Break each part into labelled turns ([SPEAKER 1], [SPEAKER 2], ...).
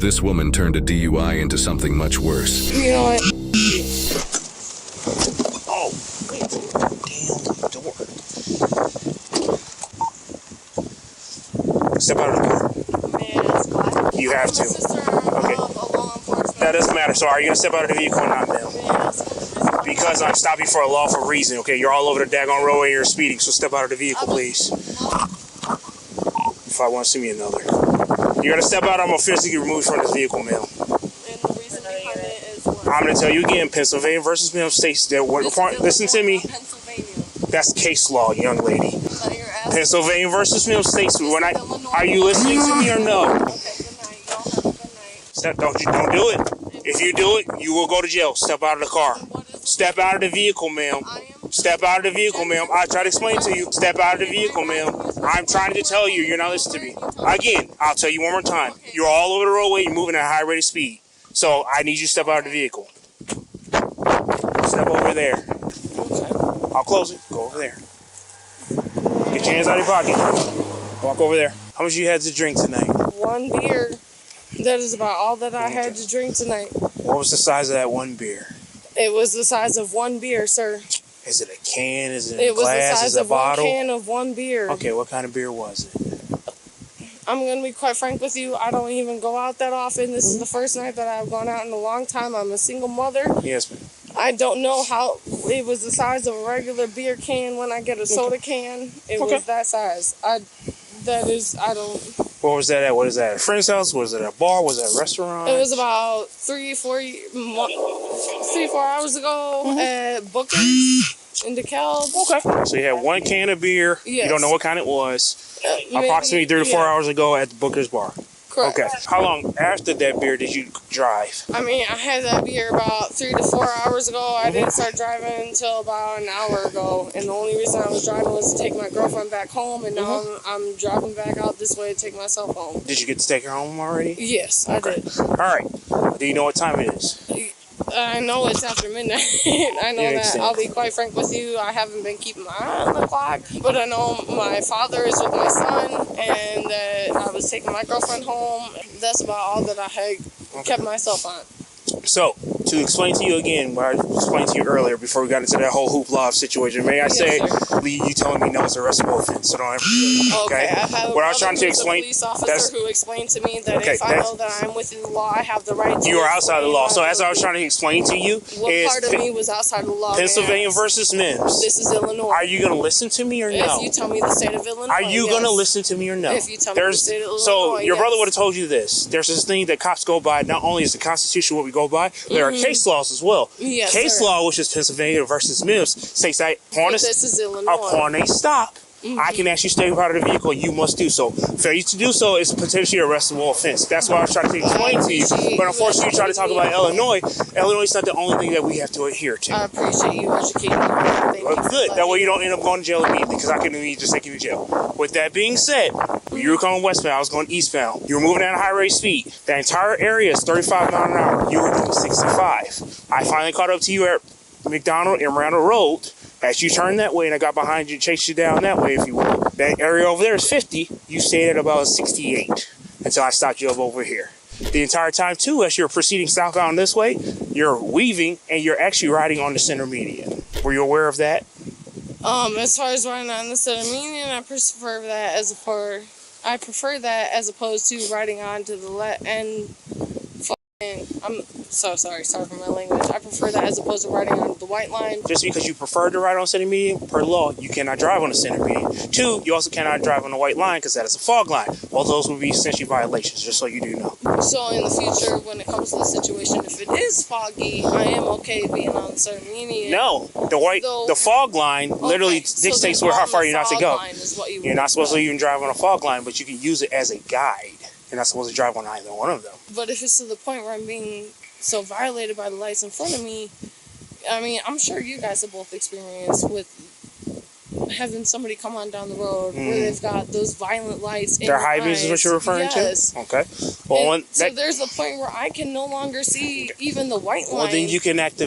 [SPEAKER 1] This woman turned a DUI into something much worse.
[SPEAKER 2] You know what?
[SPEAKER 3] Oh, damn door. Step out of the car.
[SPEAKER 2] Man, that's fine.
[SPEAKER 3] You have to. Okay. That doesn't matter. So are you going to step out of the vehicle or not, ma'am? Because I'm stopping for a lawful reason, okay? You're all over the daggone roadway and you're speeding, so step out of the vehicle, please. If I want to see me another. You're going to step out, I'm going to physically remove you from this vehicle, ma'am.
[SPEAKER 2] And the reason behind it is what?
[SPEAKER 3] I'm going to tell you again, Pennsylvania versus Mill states that listen to me.
[SPEAKER 2] Pennsylvania.
[SPEAKER 3] That's case law, young lady.
[SPEAKER 2] So you're asking.
[SPEAKER 3] Pennsylvania versus Mill states. Are you listening to me or no?
[SPEAKER 2] Okay, good night. Y'all have a good night.
[SPEAKER 3] Don't do it. If you do it, you will go to jail. Step out of the car. Step out of the vehicle, ma'am. Step out of the vehicle, ma'am. I try to explain to you. Step out of the vehicle, ma'am. I'm trying to tell you. You're not listening to me. Again, I'll tell you one more time. You're all over the roadway. You're moving at a high rate of speed. So I need you to step out of the vehicle. Step over there. I'll close it. Go over there. Get your hands out of your pocket. Walk over there. How much you had to drink tonight?
[SPEAKER 2] One beer. That is about all that I had to drink tonight.
[SPEAKER 3] What was the size of that one beer?
[SPEAKER 2] It was the size of one beer, sir.
[SPEAKER 3] Is it a can? Is it
[SPEAKER 2] It
[SPEAKER 3] a
[SPEAKER 2] was the
[SPEAKER 3] glass?
[SPEAKER 2] size
[SPEAKER 3] Is it a
[SPEAKER 2] of one
[SPEAKER 3] bottle?
[SPEAKER 2] can of one beer.
[SPEAKER 3] Okay, what kind of beer was it?
[SPEAKER 2] I'm going to be quite frank with you. I don't even go out that often. This is the first night that I've gone out in a long time. I'm a single mother.
[SPEAKER 3] Yes, ma'am.
[SPEAKER 2] I don't know how it was the size of a regular beer can when I get a soda can. It was that size. I don't.
[SPEAKER 3] What was that at? What is that? A friend's house? Was it a bar? Was it a restaurant?
[SPEAKER 2] It was about 3-4 hours ago at Booker's in DeKalb.
[SPEAKER 3] Okay. So you had one can of beer.
[SPEAKER 2] Yes.
[SPEAKER 3] You don't know what kind it was.
[SPEAKER 2] Maybe,
[SPEAKER 3] Approximately 3 to 4 hours ago at the Booker's bar.
[SPEAKER 2] Correct.
[SPEAKER 3] Okay. How long after that beer did you drive?
[SPEAKER 2] I mean, I had that beer about 3 to 4 hours ago. I didn't start driving until about an hour ago. And the only reason I was driving was to take my girlfriend back home. And now I'm driving back out this way to take myself home.
[SPEAKER 3] Did you get to take her home already?
[SPEAKER 2] Yes, I did.
[SPEAKER 3] All right. Do you know what time it is?
[SPEAKER 2] I know it's after midnight. I know that. I'll be quite frank with you. I haven't been keeping my eye on the clock. But I know my father is with my son. And that I was taking my girlfriend home. That's about all that I had kept myself on.
[SPEAKER 3] So, to explain to you again what I explained to you earlier before we got into that whole hoopla situation, may I say, you telling me no, it's a arrestable offense, so don't ever do it.
[SPEAKER 2] Okay, I've had
[SPEAKER 3] what I was trying to explain,
[SPEAKER 2] a police officer who explained to me that if I know that I'm within the law, I have the right to.
[SPEAKER 3] You are outside the law. So as I was trying to explain to you,
[SPEAKER 2] what part of me was outside the law?
[SPEAKER 3] Pennsylvania versus Mims.
[SPEAKER 2] This is Illinois.
[SPEAKER 3] Are you going to listen to me or no?
[SPEAKER 2] If you tell me the state of Illinois.
[SPEAKER 3] Are you going to listen to me or no?
[SPEAKER 2] If you tell me the state of Illinois.
[SPEAKER 3] So your brother would have told you this. There's this thing that cops go by. Not only is the Constitution what we go by, there are case laws as well.
[SPEAKER 2] Yes,
[SPEAKER 3] case law, which is Pennsylvania versus Mims, states that upon a stop, I can actually stay out of the vehicle. You must do so. Failure to do so is potentially arrestable offense. That's what I was trying to explain to you. But unfortunately, you try to talk about Illinois. Illinois is not the only thing that we have to adhere to.
[SPEAKER 2] I appreciate you educating me.
[SPEAKER 3] Well, good. That way you don't end up going to jail immediately because I can immediately just take you to jail. With that being said, you were going westbound. I was going eastbound. You were moving at a high rate of speed. That entire area is 35 miles an hour. You were doing 65. I finally caught up to you at McDonald and Randall Road. As you turned that way and I got behind you, chased you down that way, if you will. That area over there is 50. You stayed at about 68 until I stopped you up over here. The entire time, too, as you're proceeding southbound this way, you're weaving and you're actually riding on the center median. Were you aware of that?
[SPEAKER 2] As far as riding on the center median, I prefer that as opposed to riding on to the left and. I'm so sorry for my language. I prefer that as opposed to riding on the white line. Just
[SPEAKER 3] because you prefer to ride on center median, per law, you cannot drive on the center median. 2, you also cannot drive on the white line because that is a fog line. Both those would be essentially violations, just so you do know.
[SPEAKER 2] So in the future, when it comes to the situation, if it is foggy, I am okay being on the center median.
[SPEAKER 3] No, the fog line literally dictates how far you're not to go. You're not supposed to even drive on a fog line, but you can use it as a guide. You're not supposed to drive on either one of them.
[SPEAKER 2] But if it's to the point where I'm being so violated by the lights in front of me, I mean, I'm sure you guys have both experienced with having somebody come on down the road where they've got those violent lights in
[SPEAKER 3] their high beams is what you're referring to? Okay. Well,
[SPEAKER 2] so there's a point where I can no longer see even the white line.
[SPEAKER 3] Well, then you can act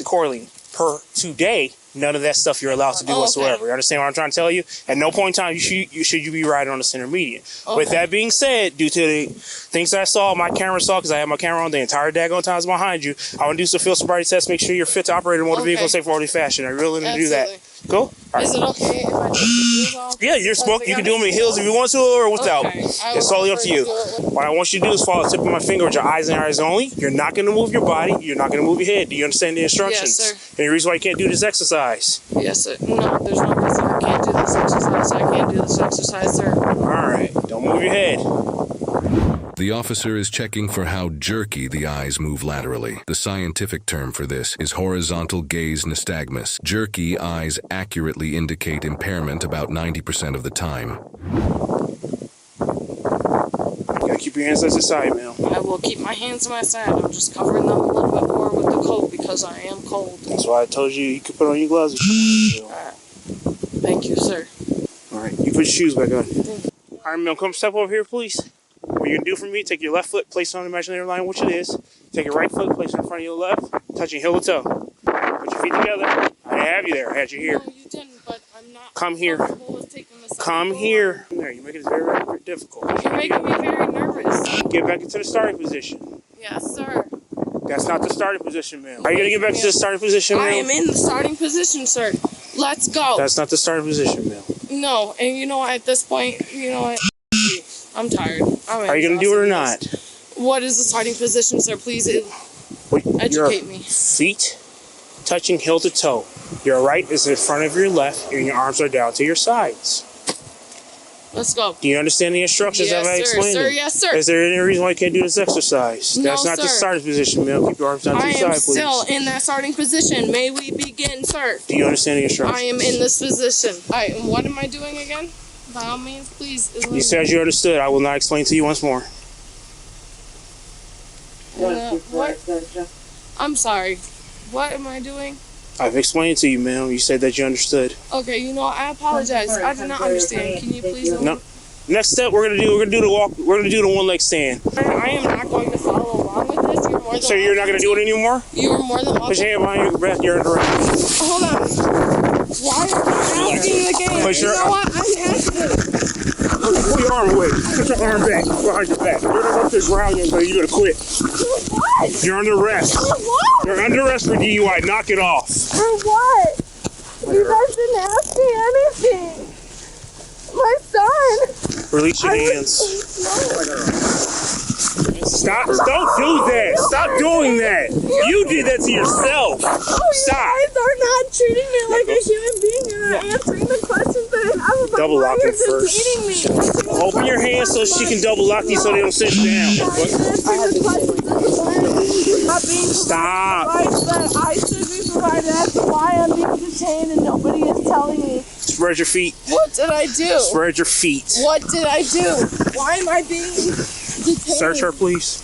[SPEAKER 3] accordingly. per today, none of that stuff you're allowed to do whatsoever. You understand what I'm trying to tell you? At no point in time should you be riding on the center median. With that being said, due to the things that I saw, my camera saw, because I had my camera on the entire daggone times behind you, I want to do some field sobriety tests, make sure you're fit to operate a motor vehicle in safe orderly fashion. I really need to do that. Cool? All
[SPEAKER 2] Is it okay if I take the heels off?
[SPEAKER 3] Yeah, you're smoking. You can do them in heels if you want to or without.
[SPEAKER 2] Okay.
[SPEAKER 3] It's totally up to you. What I want you to do is follow the tip of my finger with your eyes and eyes only. You're not going to move your body. You're not going to move your head. Do you understand the instructions?
[SPEAKER 2] Yes, sir.
[SPEAKER 3] Any reason why you can't do this exercise?
[SPEAKER 2] Yes, sir. No, there's no reason I can't do this exercise. I can't do this exercise, sir.
[SPEAKER 3] All right. Don't move your head.
[SPEAKER 1] The officer is checking for how jerky the eyes move laterally. The scientific term for this is horizontal gaze nystagmus. Jerky eyes accurately indicate impairment about 90% of the time.
[SPEAKER 3] You gotta keep your hands at your side, man.
[SPEAKER 2] I will keep my hands to my side. I'm just covering them a little bit more with the coat because I am cold.
[SPEAKER 3] That's why I told you could put on your gloves if you want
[SPEAKER 2] Alright. Thank you, sir.
[SPEAKER 3] to. All right. You put your shoes back on. All right, man. Come step over here, please. What you're gonna do for me, take your left foot, place it on the imaginary line, which it is. Take your right foot, place it in front of your left, touching heel to toe. Put your feet together. I didn't have you there. I had you here.
[SPEAKER 2] No, you didn't, but I'm not
[SPEAKER 3] Come here.
[SPEAKER 2] comfortable with taking this
[SPEAKER 3] Come
[SPEAKER 2] out.
[SPEAKER 3] here. There, you make it very, very difficult.
[SPEAKER 2] You're making me very nervous.
[SPEAKER 3] Get back into the starting position.
[SPEAKER 2] Yes, sir.
[SPEAKER 3] That's not the starting position, man. Are you gonna get back to the starting position, man?
[SPEAKER 2] I am in the starting position, sir. Let's go.
[SPEAKER 3] That's not the starting position, man.
[SPEAKER 2] No, and you know what, at this point, you know what? I'm tired.
[SPEAKER 3] Are you gonna do it or not?
[SPEAKER 2] What is the starting position, sir? Please
[SPEAKER 3] Your
[SPEAKER 2] educate me.
[SPEAKER 3] feet touching heel to toe. Your right is in front of your left, and your arms are down to your sides.
[SPEAKER 2] Let's go.
[SPEAKER 3] Do you understand the instructions
[SPEAKER 2] Yes,
[SPEAKER 3] that I
[SPEAKER 2] sir.
[SPEAKER 3] explained?
[SPEAKER 2] Sir,
[SPEAKER 3] them?
[SPEAKER 2] yes, sir.
[SPEAKER 3] Is there any reason why you can't do this exercise?
[SPEAKER 2] No,
[SPEAKER 3] That's not the
[SPEAKER 2] sir.
[SPEAKER 3] starting position, man. Keep your arms down to
[SPEAKER 2] I
[SPEAKER 3] your
[SPEAKER 2] am
[SPEAKER 3] side, please.
[SPEAKER 2] still in that starting position. May we begin, sir?
[SPEAKER 3] Do you understand the instructions?
[SPEAKER 2] I am in this position. Alright, what am I doing again? By all means, please.
[SPEAKER 3] You said you understood. I will not explain to you once more.
[SPEAKER 2] What? I'm sorry. What am I doing?
[SPEAKER 3] I've explained to you, ma'am. You said that you understood.
[SPEAKER 2] Okay, you know, I apologize. I did not understand. Can you please?
[SPEAKER 3] No. Next step, we're gonna do the walk. We're gonna do the one leg stand.
[SPEAKER 2] I am not going to follow along with this. You're more than
[SPEAKER 3] So you're not gonna do it anymore?
[SPEAKER 2] You are more than welcome.
[SPEAKER 3] Put your hand behind your breath. You're under arrest.
[SPEAKER 2] Hold on. Why are you asking again?
[SPEAKER 3] Put your-
[SPEAKER 2] You know what? I'm asking.
[SPEAKER 3] Pull your arm away. Put your arm back behind your back. You're gonna go to the ground, so you're gonna quit.
[SPEAKER 2] What?
[SPEAKER 3] You're under arrest.
[SPEAKER 2] For what?
[SPEAKER 3] You're under arrest for DUI. Knock it off.
[SPEAKER 2] For what? You guys didn't ask me anything. My son.
[SPEAKER 3] Release your hands. Stop. Don't do that. Stop doing that. You did that to yourself. Stop.
[SPEAKER 2] You guys are not treating me like a human being. You're not answering the questions that I have about
[SPEAKER 3] Double
[SPEAKER 2] why
[SPEAKER 3] lock
[SPEAKER 2] you're
[SPEAKER 3] it first.
[SPEAKER 2] detaining me.
[SPEAKER 3] Open your hands so she can double lock these so they don't sit down. Stop.
[SPEAKER 2] Rights that I should be provided. That's why I'm being detained and nobody is telling me.
[SPEAKER 3] Spread your feet.
[SPEAKER 2] What did I do?
[SPEAKER 3] Spread your feet.
[SPEAKER 2] What did I do? Why am I being detained?
[SPEAKER 3] Search her, please.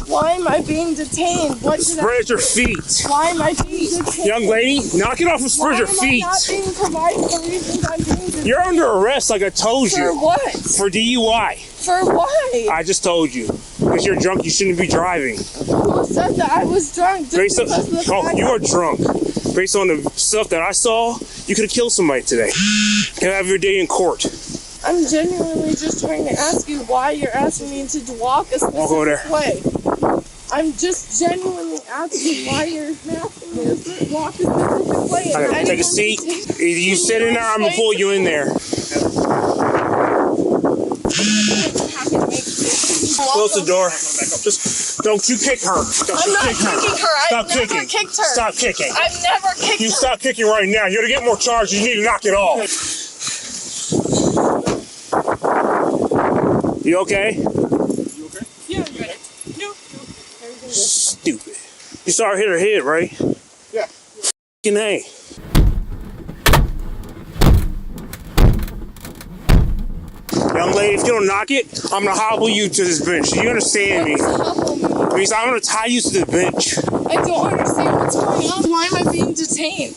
[SPEAKER 2] Why am I being detained? What did I
[SPEAKER 3] Spread your feet.
[SPEAKER 2] Why am I being detained?
[SPEAKER 3] Young lady, knock it off and spread your feet.
[SPEAKER 2] Why am I not being provided the reasons I'm being detained?
[SPEAKER 3] You're under arrest like I told
[SPEAKER 2] For
[SPEAKER 3] you.
[SPEAKER 2] what?
[SPEAKER 3] For DUI.
[SPEAKER 2] For why?
[SPEAKER 3] I just told you. Because you're drunk, you shouldn't be driving.
[SPEAKER 2] Who said that I was drunk? Just
[SPEAKER 3] Based on,
[SPEAKER 2] because of the fact
[SPEAKER 3] you are drunk. Based on the stuff that I saw, you could have killed somebody today. You have your day in court.
[SPEAKER 2] I'm genuinely just trying to ask you why you're asking me to walk a specific
[SPEAKER 3] Walk over there.
[SPEAKER 2] way. I'm just genuinely asking why you're asking me to walk a specific way.
[SPEAKER 3] All right, take a seat. Either you sit in there, or I'm going to pull you in there. Close the door. Just don't you kick her. Don't
[SPEAKER 2] I'm
[SPEAKER 3] you
[SPEAKER 2] not
[SPEAKER 3] kick her.
[SPEAKER 2] kicking her.
[SPEAKER 3] Stop
[SPEAKER 2] I've never
[SPEAKER 3] kicking.
[SPEAKER 2] kicked her.
[SPEAKER 3] Stop kicking.
[SPEAKER 2] I've never kicked
[SPEAKER 3] You
[SPEAKER 2] her.
[SPEAKER 3] stop kicking right now. You're gonna get more charges. You need to knock it off. You okay?
[SPEAKER 2] Yeah, I'm good. No.
[SPEAKER 3] Stupid. You saw her hit her head, right?
[SPEAKER 4] Yeah.
[SPEAKER 3] F***ing A. Young lady, if you don't knock it, I'm gonna hobble you to this bench. Do you understand me? I'm gonna tie you to the bench.
[SPEAKER 2] I don't understand what's going on. Why am I being detained?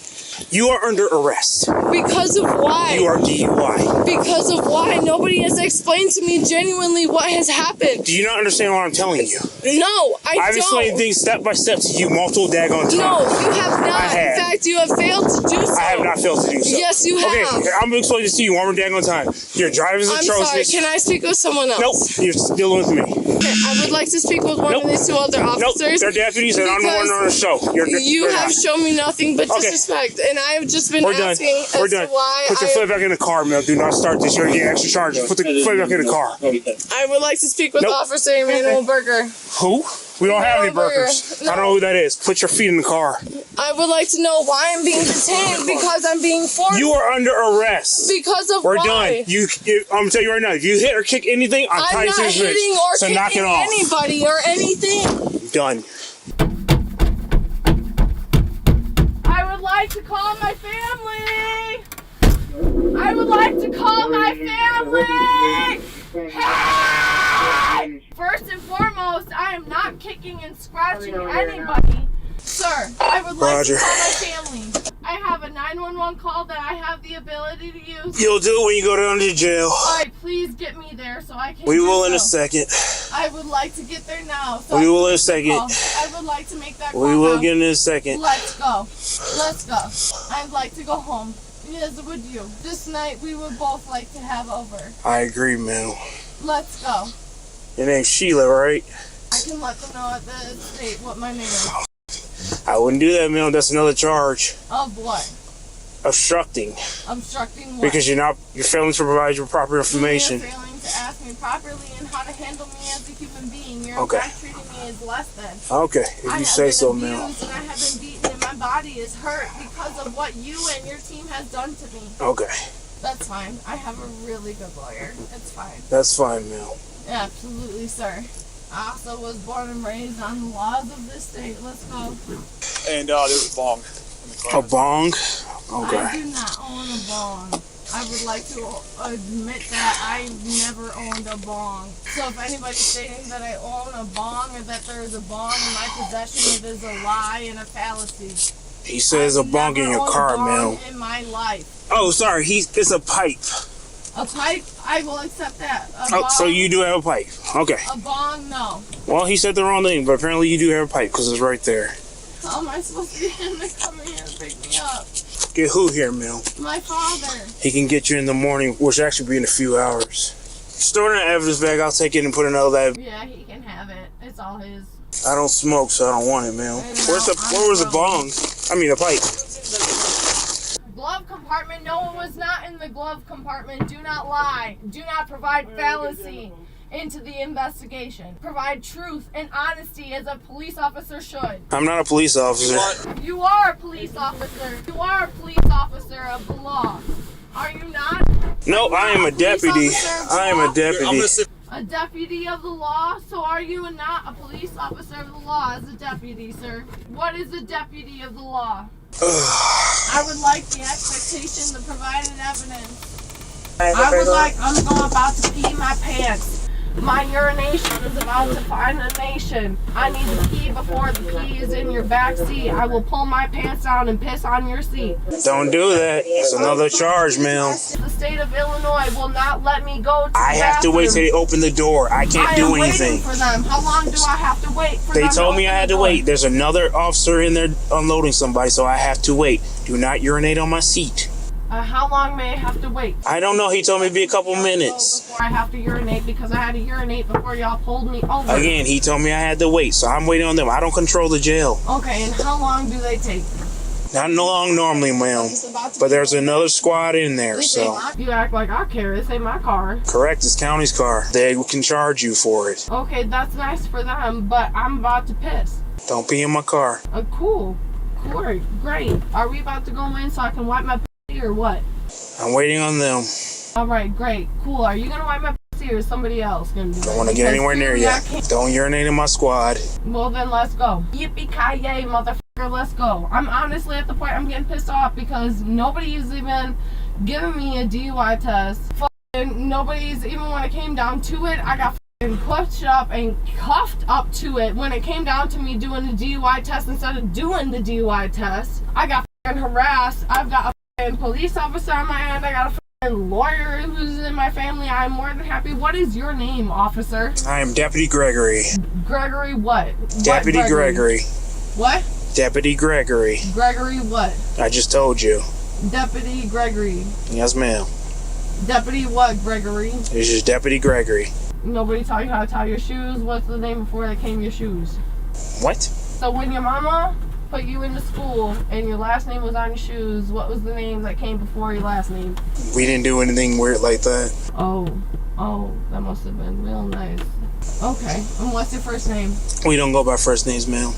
[SPEAKER 3] You are under arrest.
[SPEAKER 2] Because of why?
[SPEAKER 3] You are DUI.
[SPEAKER 2] Because of why? Nobody has explained to me genuinely what has happened.
[SPEAKER 3] Do you not understand what I'm telling you?
[SPEAKER 2] No,
[SPEAKER 3] I've explained things step by step to you multiple daggone times.
[SPEAKER 2] No, you have not. In fact, you have failed to do so.
[SPEAKER 3] I have not failed to do so.
[SPEAKER 2] Yes, you have.
[SPEAKER 3] Okay, I'm going to explain this to you one more daggone time. Your driver's atrocious.
[SPEAKER 2] I'm sorry, can I speak with someone else?
[SPEAKER 3] Nope, you're dealing with me.
[SPEAKER 2] Okay, I would like to speak with one of these two other officers.
[SPEAKER 3] Nope, they're deputies and I'm the one on the show.
[SPEAKER 2] You have shown me nothing but disrespect, and I have just been asking as to why.
[SPEAKER 3] Put your foot back in the car, Mel. Do not start this. You're going to get extra charges. Put the foot back in the car.
[SPEAKER 2] I would like to speak with Officer Emmanuel Berger.
[SPEAKER 3] Who? We don't have any burgers. No. I don't know who that is. Put your feet in the car.
[SPEAKER 2] I would like to know why I'm being detained, because I'm being forced.
[SPEAKER 3] You are under arrest.
[SPEAKER 2] Because of
[SPEAKER 3] We're
[SPEAKER 2] why?
[SPEAKER 3] done. I'm going to tell you right now, if you hit or kick anything, I'm tying you to this bitch.
[SPEAKER 2] I'm not hitting or
[SPEAKER 3] so knock it
[SPEAKER 2] kicking
[SPEAKER 3] off.
[SPEAKER 2] anybody or anything.
[SPEAKER 3] Done.
[SPEAKER 2] I would like to call my family. I would like to call my family. Hey! First and foremost, I am not kicking and scratching anybody. Sir, I would like to call my family. I have a 911 call that I have the ability to use.
[SPEAKER 3] You'll do it when you go down to jail.
[SPEAKER 2] Alright, please get me there so I can.
[SPEAKER 3] We will in a second.
[SPEAKER 2] I would like to get there now. So
[SPEAKER 3] we will in a second.
[SPEAKER 2] I would like to make that call.
[SPEAKER 3] We will get in a second.
[SPEAKER 2] Let's go. Let's go. I'd like to go home. Yes, would you? This night we would both like to have over.
[SPEAKER 3] I agree, man.
[SPEAKER 2] Let's go.
[SPEAKER 3] Your name's Sheila, right?
[SPEAKER 2] I can let them know at the state what my name is.
[SPEAKER 3] I wouldn't do that, man. That's another charge.
[SPEAKER 2] Of what?
[SPEAKER 3] Obstructing.
[SPEAKER 2] Obstructing what?
[SPEAKER 3] Because you're failing to provide your proper information.
[SPEAKER 2] You're failing to ask me properly and how to handle me as a human being. You're in fact treating me as less than.
[SPEAKER 3] Okay, if you say so, man.
[SPEAKER 2] I have been beaten and my body is hurt because of what you and your team has done to me.
[SPEAKER 3] Okay.
[SPEAKER 2] That's fine. I have a really good lawyer. It's fine.
[SPEAKER 3] That's fine, Mel.
[SPEAKER 2] Absolutely, sir. I also was born and raised on the laws of this state. Let's go.
[SPEAKER 4] And there's a bong.
[SPEAKER 3] A bong? Okay.
[SPEAKER 2] I do not own a bong. I would like to admit that I never owned a bong. So if anybody's stating that I own a bong or that there is a bong in my possession, it is a lie and a fallacy.
[SPEAKER 3] He says a bong in your car, Mel.
[SPEAKER 2] In my life.
[SPEAKER 3] Oh, sorry. It's a pipe.
[SPEAKER 2] A pipe? I will accept that.
[SPEAKER 3] Bong, so you do have a pipe. Okay.
[SPEAKER 2] A bong? No.
[SPEAKER 3] Well, he said the wrong thing, but apparently you do have a pipe because it's right there.
[SPEAKER 2] How am I supposed to get him to come in here and pick me up?
[SPEAKER 3] Get who here, Mel?
[SPEAKER 2] My father.
[SPEAKER 3] He can get you in the morning, which will actually be in a few hours. Store it in an evidence bag. I'll take it and put another lab.
[SPEAKER 2] Yeah, he can have it. It's all his.
[SPEAKER 3] I don't smoke, so I don't want it, Mel. Where was the bong? I mean, the pipe.
[SPEAKER 2] Glove compartment. No, it was not in the glove compartment. Do not lie. Do not provide fallacy into the investigation. Provide truth and honesty as a police officer should.
[SPEAKER 3] I'm not a police officer.
[SPEAKER 2] You are a police officer. You are a police officer of the law. Are you not?
[SPEAKER 3] No, I am a deputy. I am a deputy.
[SPEAKER 2] A deputy of the law? So are you not a police officer of the law as a deputy, sir? What is a deputy of the law? I would like the expectation, the provided evidence. I'm about to pee my pants. My urination is about to find a nation. I need to pee before the pee is in your back seat. I will pull my pants down and piss on your seat.
[SPEAKER 3] Don't do that. It's another charge, Mel.
[SPEAKER 2] The state of Illinois will not let me go to the
[SPEAKER 3] I have to wait till they open the door. I can't do anything.
[SPEAKER 2] Waiting for them. How long do I have to wait for them?
[SPEAKER 3] They told me I had to wait. There's another officer in there unloading somebody, so I have to wait. Do not urinate on my seat.
[SPEAKER 2] How long may I have to wait?
[SPEAKER 3] I don't know. He told me it'd be a couple minutes.
[SPEAKER 2] Before I have to urinate because I had to urinate before y'all pulled me over.
[SPEAKER 3] Again, he told me I had to wait, so I'm waiting on them. I don't control the jail.
[SPEAKER 2] Okay, and how long do they take?
[SPEAKER 3] Not long normally, ma'am. But there's another squad in there, so.
[SPEAKER 2] You act like I care. This ain't my car.
[SPEAKER 3] Correct, it's county's car. They can charge you for it.
[SPEAKER 2] Okay, that's nice for them, but I'm about to piss.
[SPEAKER 3] Don't pee in my car.
[SPEAKER 2] Cool. Great. Are we about to go in so I can wipe my pussy or what?
[SPEAKER 3] I'm waiting on them.
[SPEAKER 2] Alright, great. Cool. Are you going to wipe my pussy or is somebody else going to do it?
[SPEAKER 3] Don't want to get anywhere near you. Don't urinate in my squad.
[SPEAKER 2] Well, then let's go. Yippee-ki-yay, motherfucker. Let's go. I'm honestly at the point I'm getting pissed off because nobody's even giving me a DUI test. Nobody's even when it came down to it, I got pushed up and cuffed up to it when it came down to me doing the DUI test instead of doing the DUI test. I got harassed. I've got a police officer on my end. I got a lawyer who's in my family. I'm more than happy. What is your name, officer?
[SPEAKER 3] I am Deputy Gregory.
[SPEAKER 2] Gregory what?
[SPEAKER 3] Deputy
[SPEAKER 2] what
[SPEAKER 3] Gregory.
[SPEAKER 2] What?
[SPEAKER 3] Deputy Gregory.
[SPEAKER 2] Gregory what?
[SPEAKER 3] I just told you.
[SPEAKER 2] Deputy Gregory.
[SPEAKER 3] Yes, ma'am.
[SPEAKER 2] Deputy what, Gregory?
[SPEAKER 3] It's just Deputy Gregory.
[SPEAKER 2] Nobody taught you how to tie your shoes? What's the name before they came your shoes?
[SPEAKER 3] What?
[SPEAKER 2] So when your mama put you into school and your last name was on your shoes, what was the name that came before your last name?
[SPEAKER 3] We didn't do anything weird like that.
[SPEAKER 2] Oh, that must have been real nice. Okay, and what's your first name?
[SPEAKER 3] We don't go by first names, ma'am.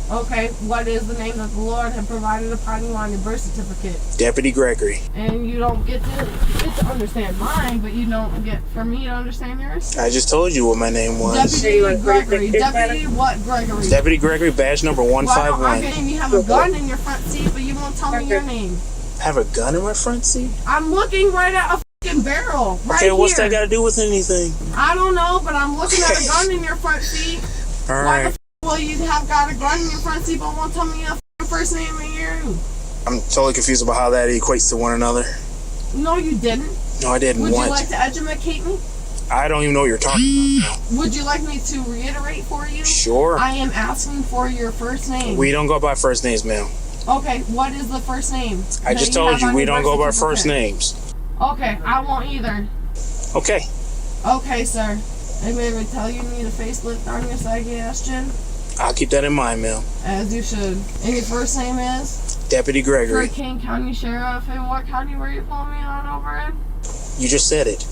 [SPEAKER 2] Okay, what is the name that the Lord had provided upon you on your birth certificate?
[SPEAKER 3] Deputy Gregory.
[SPEAKER 2] And you don't get to understand mine, but you don't get for me to understand yours?
[SPEAKER 3] I just told you what my name was.
[SPEAKER 2] Deputy Gregory. Deputy what, Gregory?
[SPEAKER 3] Deputy Gregory, badge number 151.
[SPEAKER 2] Okay, you have a gun in your front seat, but you won't tell me your name.
[SPEAKER 3] Have a gun in my front seat?
[SPEAKER 2] I'm looking right at a fucking barrel. Right
[SPEAKER 3] okay, what's
[SPEAKER 2] here.
[SPEAKER 3] that got to do with anything?
[SPEAKER 2] I don't know, but I'm looking at a gun in your front seat.
[SPEAKER 3] All
[SPEAKER 2] Why
[SPEAKER 3] right.
[SPEAKER 2] the well, you have got a gun in your front seat, but won't tell me your first name and you.
[SPEAKER 3] I'm totally confused about how that equates to one another.
[SPEAKER 2] No, you didn't.
[SPEAKER 3] No, I didn't
[SPEAKER 2] Would
[SPEAKER 3] want
[SPEAKER 2] you like to educate me?
[SPEAKER 3] I don't even know what you're talking about now.
[SPEAKER 2] Would you like me to reiterate for you?
[SPEAKER 3] Sure.
[SPEAKER 2] I am asking for your first name.
[SPEAKER 3] We don't go by first names, ma'am.
[SPEAKER 2] Okay, what is the first name?
[SPEAKER 3] I just told you we don't go by first names.
[SPEAKER 2] Okay, I won't either.
[SPEAKER 3] Okay.
[SPEAKER 2] Okay, sir. Anybody ever tell you need a facelift on your suggestion?
[SPEAKER 3] I'll keep that in mind, ma'am.
[SPEAKER 2] As you should. And your first name is?
[SPEAKER 3] Deputy Gregory.
[SPEAKER 2] For King County Sheriff. And what county were you pulling me on over in?
[SPEAKER 3] You just said it.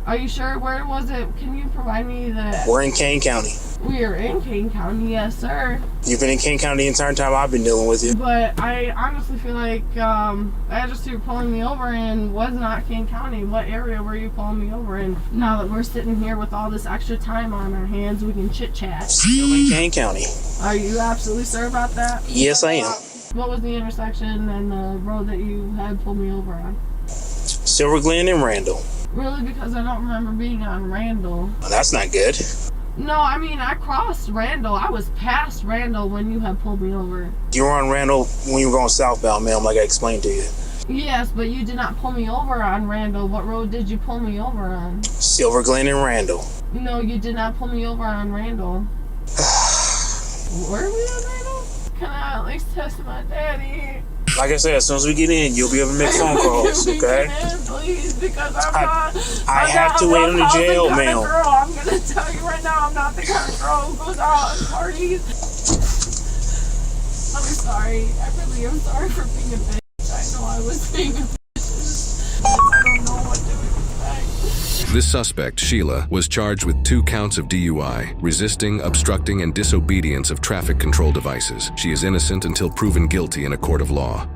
[SPEAKER 2] Are you sure? Where was it? Can you provide me the...
[SPEAKER 3] We're in Kane County.
[SPEAKER 2] We are in King County, yes, sir.
[SPEAKER 3] You've been in Kane County the entire time I've been dealing with you.
[SPEAKER 2] But I honestly feel like the address you were pulling me over in was not King County. What area were you pulling me over in? Now that we're sitting here with all this extra time on our hands, we can chit-chat.
[SPEAKER 3] Still in Kane County.
[SPEAKER 2] Are you absolutely sure about that?
[SPEAKER 3] Yes, I am.
[SPEAKER 2] What was the intersection and the road that you had pulled me over on?
[SPEAKER 3] Silver Glen and Randall.
[SPEAKER 2] Really? Because I don't remember being on Randall.
[SPEAKER 3] Well, that's not good.
[SPEAKER 2] No, I mean, I crossed Randall. I was past Randall when you had pulled me over.
[SPEAKER 3] You were on Randall when you were going southbound, ma'am, like I explained to you.
[SPEAKER 2] Yes, but you did not pull me over on Randall. What road did you pull me over on?
[SPEAKER 3] Silver Glen and Randall.
[SPEAKER 2] No, you did not pull me over on Randall. Were we on Randall? Can I at least test my daddy?
[SPEAKER 3] Like I said, as soon as we get in, you'll be able to make phone calls,
[SPEAKER 2] Can we
[SPEAKER 3] okay?
[SPEAKER 2] get in, please, because
[SPEAKER 3] I have to wait on the jail, ma'am.
[SPEAKER 2] I'm going to tell you right now, I'm not the kind of girl who goes out on parties. I'm sorry. I really am sorry for being a bitch. I know I was being a bitch. I don't know what to expect.
[SPEAKER 1] This suspect, Sheila, was charged with 2 counts of DUI, resisting, obstructing, and disobedience of traffic control devices. She is innocent until proven guilty in a court of law.